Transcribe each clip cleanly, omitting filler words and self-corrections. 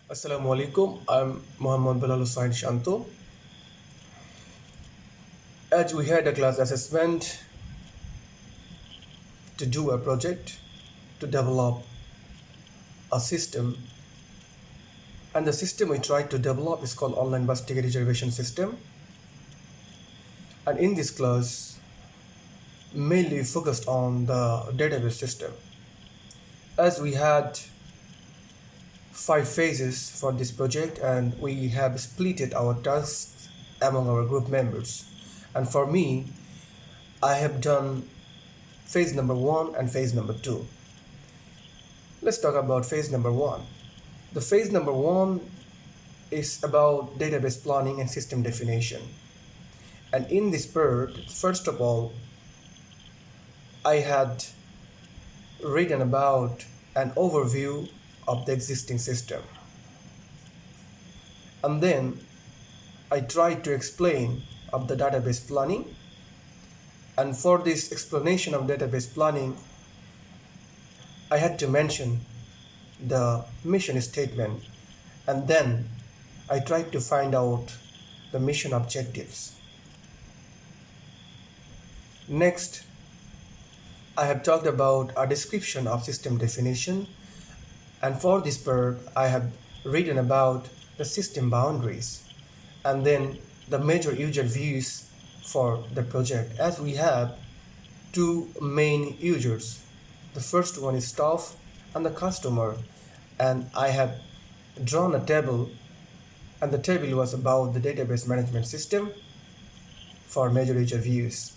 Assalamu alaikum. I'm Muhammad Bilal Hussain Shanto. As we had a class assessment to do a project to develop a system, and the system we tried to develop is called online bus ticket reservation system. And in this class, mainly focused on the database system. As we had 5 phases for this project, and we have split our tasks among our group members. And for me, I have done phase number 1 and phase number 2. Let's talk about phase number 1. The phase number 1 is about database planning and system definition. And in this part, first of all, I had written about an overview of the existing system. And then I tried to explain of the database planning. And for this explanation of database planning, I had to mention the mission statement, and then I tried to find out the mission objectives. Next, I have talked about a description of system definition, and for this part, I have written about the system boundaries, and then the major user views for the project, as we have two main users. The first one is staff and the customer, and I have drawn a table, and the table was about the database management system for major user views.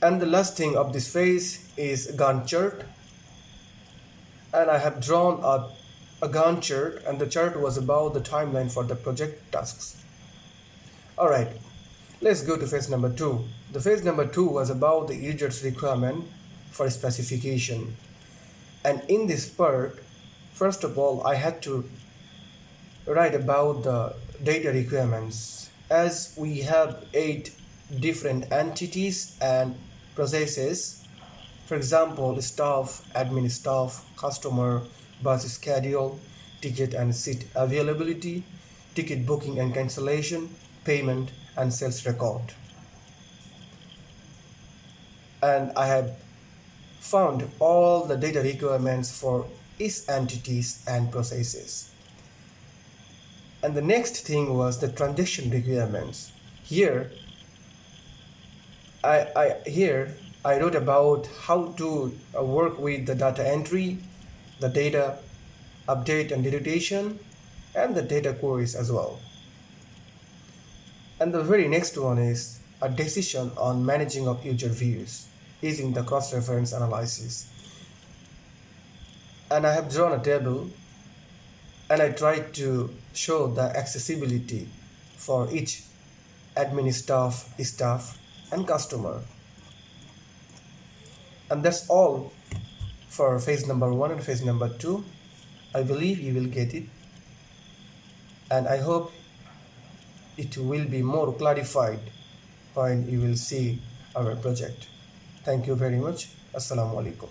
And the last thing of this phase is Gantt chart, and I have drawn a Gantt chart, and the chart was about the timeline for the project tasks. Alright, let's go to phase number 2. The phase number 2 was about the user's requirement for specification. And in this part, first of all, I had to write about the data requirements, as we have 8 different entities and processes. For example, staff, admin staff, customer, bus schedule, ticket and seat availability, ticket booking and cancellation, payment and sales record. And I have found all the data requirements for each entities and processes. And the next thing was the transaction requirements. Here I wrote about how to work with the data entry, the data update and deletion, and the data queries as well. And the very next one is a decision on managing of user views using the cross-reference analysis. And I have drawn a table, and I tried to show the accessibility for each admin staff, and customer. And that's all for phase number 1 and phase number 2. I believe you will get it, and I hope it will be more clarified when you will see our project. Thank you very much. Assalamu alaikum.